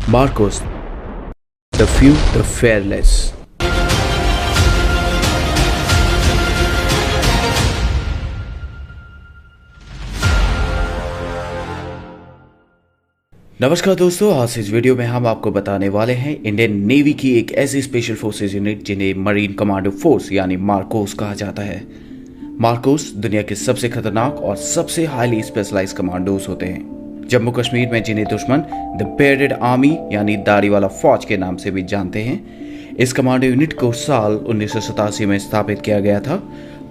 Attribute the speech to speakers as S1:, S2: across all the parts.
S1: Marcos, the few, the fearless. नमस्कार दोस्तों, आज इस वीडियो में हम आपको बताने वाले हैं इंडियन नेवी की एक ऐसी स्पेशल फोर्सेस यूनिट जिन्हें मरीन कमांडो फोर्स यानी मार्कोस कहा जाता है। मार्कोस दुनिया के सबसे खतरनाक और सबसे हाईली स्पेशलाइज कमांडोज होते हैं। जम्मू कश्मीर में जिन्हें दुश्मन द बेयर्डेड आर्मी यानी दाढ़ी वाला फौज के नाम से भी जानते हैं, इस कमांडो यूनिट को साल 1987 में स्थापित किया गया था।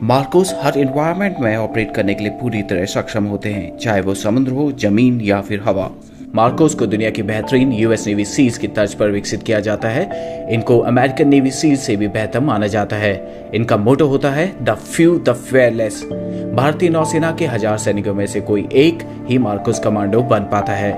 S1: मार्कोस हर एनवायरनमेंट में ऑपरेट करने के लिए पूरी तरह सक्षम होते हैं, चाहे वो समुद्र हो, जमीन या फिर हवा। मार्कोस को दुनिया की बेहतरीन यूएस नेवी सील्स की तर्ज पर विकसित किया जाता है। इनको अमेरिकन नेवी सील्स से भी बेहतर माना जाता है। इनका मोटो होता है द फ्यू द फेयरलेस। भारतीय नौसेना के 1000 सैनिकों में से कोई एक ही मार्कोस कमांडो बन पाता है।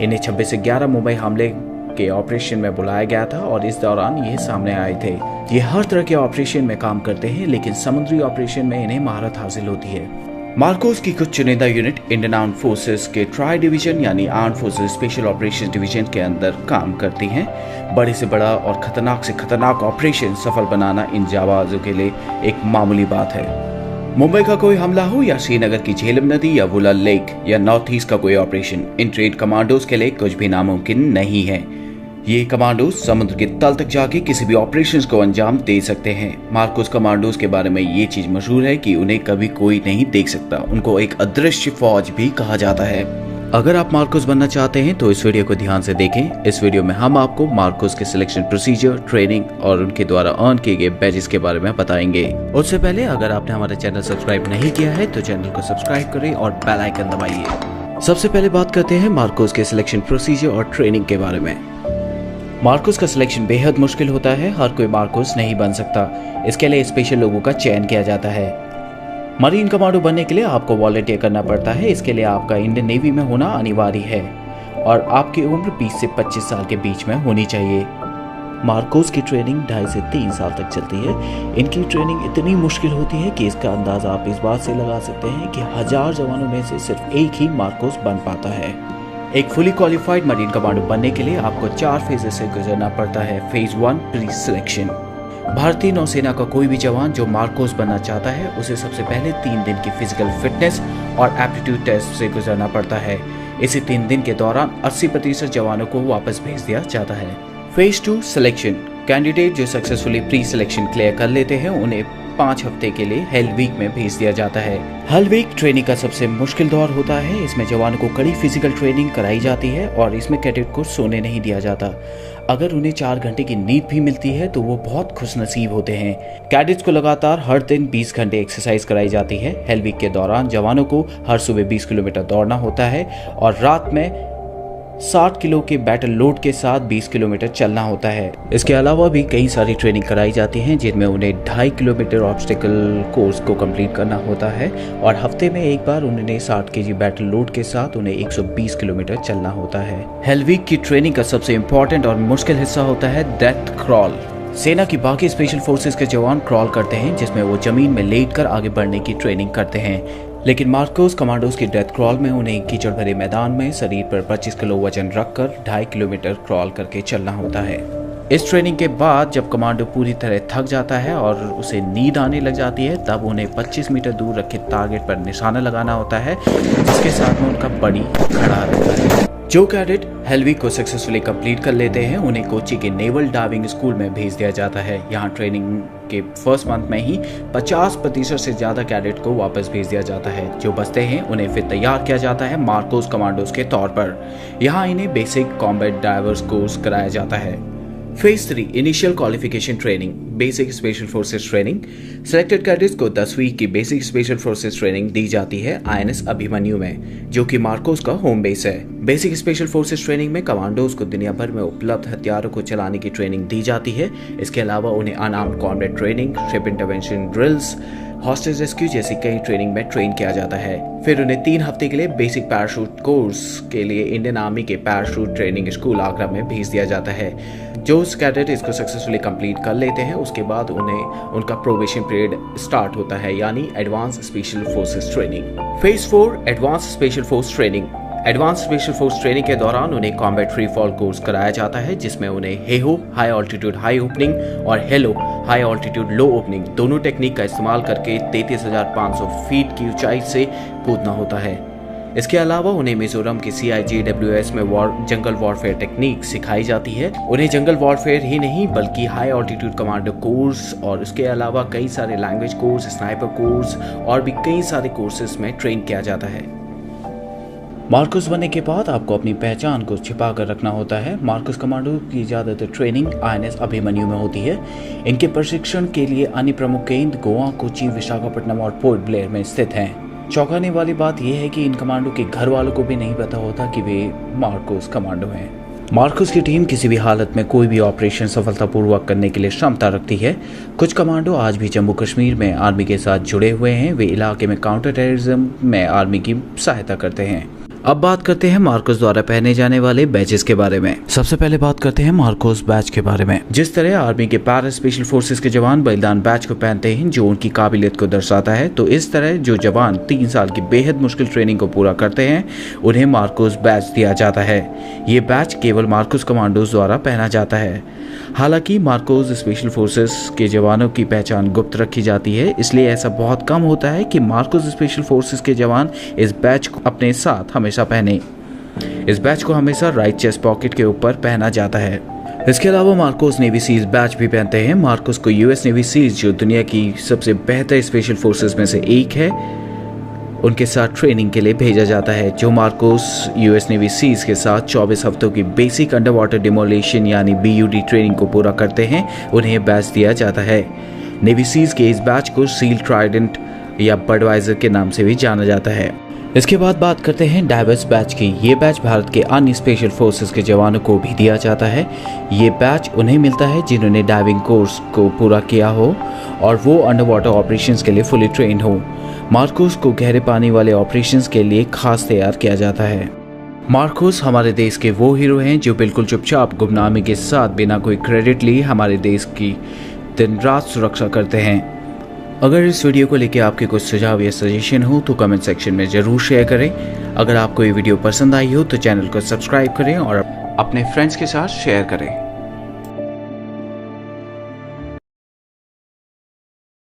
S1: इन्हें 26 से 11 मुंबई हमले के ऑपरेशन में बुलाया गया था और इस दौरान ये सामने आए थे। ये हर तरह के ऑपरेशन में काम करते हैं, लेकिन समुद्री ऑपरेशन में इन्हें महारत हासिल होती है। मार्कोस की कुछ चुनिंदा यूनिट इंडियन आर्म फोर्सेस के ट्राई डिवीजन यानी arm forces special operation division के अंदर काम करती हैं। बड़े से बड़ा और खतरनाक से खतरनाक ऑपरेशन सफल बनाना इन जाबाजों के लिए एक मामूली बात है। मुंबई का कोई हमला हो या श्रीनगर की झेलम नदी या वुलर लेक या नॉर्थ ईस्ट का कोई ऑपरेशन, इन ट्रेड कमांडोज के लिए कुछ भी नामुमकिन नहीं है। ये कमांडोज समुद्र के तल तक जाके किसी भी ऑपरेशंस को अंजाम दे सकते हैं। मार्कोस कमांडोज के बारे में ये चीज मशहूर है कि उन्हें कभी कोई नहीं देख सकता। उनको एक अदृश्य फौज भी कहा जाता है। अगर आप मार्कोस बनना चाहते हैं तो इस वीडियो को ध्यान से देखें। इस वीडियो में हम आपको मार्कोस के सिलेक्शन प्रोसीजर, ट्रेनिंग और उनके द्वारा अर्न किए गए बैजेस के बारे में बताएंगे। उससे पहले अगर आपने हमारा चैनल सब्सक्राइब नहीं किया है तो चैनल को सब्सक्राइब करें और बेल आइकन दबाइए। सबसे पहले बात करते हैं मार्कोस के सिलेक्शन प्रोसीजर और ट्रेनिंग के बारे में। मार्कोस का सिलेक्शन बेहद मुश्किल होता है। हर कोई मार्कोस नहीं बन सकता। इसके लिए स्पेशल लोगों का चयन किया जाता है। मरीन कमांडो बनने के लिए आपको वॉलंटियर करना पड़ता है। इसके लिए आपका इंडियन नेवी में होना अनिवार्य है और आपकी उम्र 20 से 25 साल के बीच में होनी चाहिए। मार्कोस की ट्रेनिंग 2.5 से 3 साल तक चलती है। इनकी ट्रेनिंग इतनी मुश्किल होती है कि इसका अंदाजा आप इस बात से लगा सकते हैं कि 1000 जवानों में से सिर्फ एक ही मार्कोस बन पाता है। एक फुली क्वालिफाइड मरीन कमांडो बनने के लिए आपको 4 फेजेस से गुजरना पड़ता है। Phase 1 pre selection. भारतीय नौसेना का कोई भी जवान जो मार्कोस बनना चाहता है उसे सबसे पहले 3 दिन की फिजिकल फिटनेस और एप्टीट्यूड टेस्ट से गुजरना पड़ता है। इसी 3 दिन के दौरान 80% जवानों को वापस भेज दिया जाता है। Phase 2 selection. कैंडिडेट जो सक्सेसफुली प्री सिलेक्शन क्लियर कर लेते हैं उन्हें 5 हफ्ते के लिए हेल वीक में भेज दिया जाता है। हेल वीक ट्रेनिंग का सबसे मुश्किल दौर होता है। इसमें जवानों को कड़ी फिजिकल ट्रेनिंग कराई जाती है और इसमें कैडेट को सोने नहीं दिया जाता। अगर उन्हें 4 घंटे की नींद भी मिलती है तो वो बहुत खुशनसीब होते हैं। कैडेट्स को लगातार हर दिन 20 घंटे एक्सरसाइज कराई जाती है। हेल वीक के दौरान जवानों को हर सुबह 20 किलोमीटर दौड़ना होता है और रात में 60 किलो के बैटल लोड के साथ 20 किलोमीटर चलना होता है। इसके अलावा भी कई सारी ट्रेनिंग कराई जाती है जिनमें उन्हें 2.5 किलोमीटर ऑब्स्टिकल कोर्स को कंप्लीट करना होता है और हफ्ते में एक बार उन्हें 60 केजी बैटल लोड के साथ उन्हें 120 किलोमीटर चलना होता है। हेल वीक की ट्रेनिंग का सबसे इम्पोर्टेंट और मुश्किल हिस्सा होता है डेथ क्रॉल। सेना की बाकी स्पेशल फोर्सेस के जवान क्रॉल करते हैं जिसमें वो जमीन में लेटकर आगे बढ़ने की ट्रेनिंग करते हैं, लेकिन मार्कोस कमांडोज की डेथ क्रॉल में उन्हें कीचड़ भरे मैदान में शरीर पर 25 किलो वजन रखकर 2.5 किलोमीटर क्रॉल करके चलना होता है। इस ट्रेनिंग के बाद जब कमांडो पूरी तरह थक जाता है और उसे नींद आने लग जाती है तब उन्हें 25 मीटर दूर रखे टारगेट पर निशाना लगाना होता है जिसके साथ में उनका बड़ी खड़ा रहता है। जो कैडेट हेल वीक को सक्सेसफुली कंप्लीट कर लेते हैं उन्हें कोची के नेवल डाइविंग स्कूल में भेज दिया जाता है। यहाँ ट्रेनिंग के फर्स्ट मंथ में ही 50% से ज्यादा कैडेट को वापस भेज दिया जाता है। जो बचते हैं उन्हें फिर तैयार किया जाता है मार्कोस कमांडोज के तौर पर। यहाँ इन्हें बेसिक कॉम्बैट डाइवर्स कोर्स कराया जाता है। Phase 3 initial qualification training, basic special forces training. Selected cadets को 10 वीक की बेसिक स्पेशल फोर्सेस ट्रेनिंग दी जाती है INS अभिमन्यु में, जो कि मार्कोस का होम बेस है। बेसिक स्पेशल फोर्सेस ट्रेनिंग में कमांडोज को दुनिया भर में उपलब्ध हथियारों को चलाने की ट्रेनिंग दी जाती है। इसके अलावा उन्हें unarmoured combat training, ship intervention drills, hostage rescue जैसी कई ट्रेनिंग में ट्रेन किया जाता है। फिर उन्हें 3 हफ्ते के लिए बेसिक पैराशूट कोर्स के लिए इंडियन आर्मी के पैराशूट ट्रेनिंग स्कूल आगरा में भेज दिया जाता है। जो कैडेट इसको सक्सेसफुली कंप्लीट कर लेते हैं उसके बाद उन्हें उनका प्रोबेशन पीरियड स्टार्ट होता है, यानी advance special forces training. Phase 4 advance special force training. Advance special force training के दौरान उन्हें कॉम्बैट फ्री फॉल कोर्स कराया जाता है, जिसमें उन्हें Heyhoe high altitude high opening और हेलो हाई ऑल्टीट्यूड लो ओपनिंग दोनों टेक्निक का इस्तेमाल करके 33,500 फीट की ऊंचाई से कूदना होता है। इसके अलावा उन्हें मिजोरम की CIGWS में जंगल वॉरफेयर टेक्निक सिखाई जाती है। उन्हें जंगल वॉरफेयर ही नहीं बल्कि हाई ऑल्टीट्यूड कमांडो कोर्स और उसके अलावा कई सारे लैंग्वेज कोर्स, स्नाइपर कोर्स और भी कई सारे कोर्सेज में ट्रेन किया जाता है। मार्कोस बनने के बाद आपको अपनी पहचान को छिपा कर रखना होता है। मार्कोस कमांडो की ज़्यादातर ट्रेनिंग INS अभिमन्यु में होती है। इनके प्रशिक्षण के लिए अन्य प्रमुख केंद्र गोवा, कोची, विशाखापट्टनम और पोर्ट ब्लेयर में स्थित हैं। चौंकाने वाली बात यह है कि इन कमांडो के घर वालों को भी नहीं पता होता कि वे मार्कोस कमांडो हैं। मार्कोस की टीम किसी भी हालत में कोई भी ऑपरेशन सफलतापूर्वक करने के लिए क्षमता रखती है। कुछ कमांडो आज भी जम्मू कश्मीर में आर्मी के साथ जुड़े हुए हैं। वे इलाके में काउंटर टेररिज्म में आर्मी की सहायता करते हैं। अब बात करते हैं मार्कोस द्वारा पहने जाने वाले बैचेस के बारे में। सबसे पहले बात करते हैं मार्कोस बैच के बारे में। जिस तरह आर्मी के पैरा स्पेशल फोर्सेस के जवान बलिदान बैच को पहनते हैं जो उनकी काबिलियत को दर्शाता है, तो इस तरह जो जवान 3 साल की बेहद मुश्किल ट्रेनिंग को पूरा करते हैं उन्हें मार्कोस बैच दिया जाता है। ये बैच केवल मार्कोस कमांडोज द्वारा पहना जाता है। हालांकि मार्कोस स्पेशल फोर्सेस के जवानों की पहचान गुप्त रखी जाती है, इसलिए ऐसा बहुत कम होता है कि मार्कोस स्पेशल फोर्सेस के जवान इस बैच को अपने साथ हमेशा पहने। इस बैच को हमेशा राइट चेस्ट पॉकेट के ऊपर पहना जाता है। इसके अलावा मार्कोस नेवी सीज बैच भी पहनते हैं। मार्कोस को US नेवी सीज, जो दुनिया की सबसे बेहतर स्पेशल फोर्सेस में से एक है, उनके साथ ट्रेनिंग के लिए भेजा जाता है। जो मार्कोस US नेवी सीज के साथ 24 हफ्तों की बेसिक अंडर वाटर डिमोलेशन यानी BUD ट्रेनिंग को पूरा करते हैं, उन्हें बैच दिया जाता है। नेवी सीज के इस बैच को सील ट्राइडेंट या बडवाइजर के नाम से भी जाना जाता है। इसके बाद बात करते हैं डाइवर्स बैच की। ये बैच भारत के अन्य स्पेशल फोर्सेस के जवानों को भी दिया जाता है। ये बैच उन्हें मिलता है जिन्होंने डाइविंग कोर्स को पूरा किया हो और वो अंडर वाटर ऑपरेशंस के लिए फुली ट्रेन हो। मार्कोस को गहरे पानी वाले ऑपरेशंस के लिए खास तैयार किया जाता है। मार्कोस हमारे देश के वो हीरो हैं जो बिल्कुल चुपचाप गुमनामी के साथ बिना कोई क्रेडिट लिए हमारे देश की दिन रात सुरक्षा करते हैं। अगर इस वीडियो को लेकर आपके कुछ सुझाव या सजेशन हो तो कमेंट सेक्शन में जरूर शेयर करें। अगर आपको ये वीडियो पसंद आई हो तो चैनल को सब्सक्राइब करें और अपने फ्रेंड्स के साथ शेयर करें।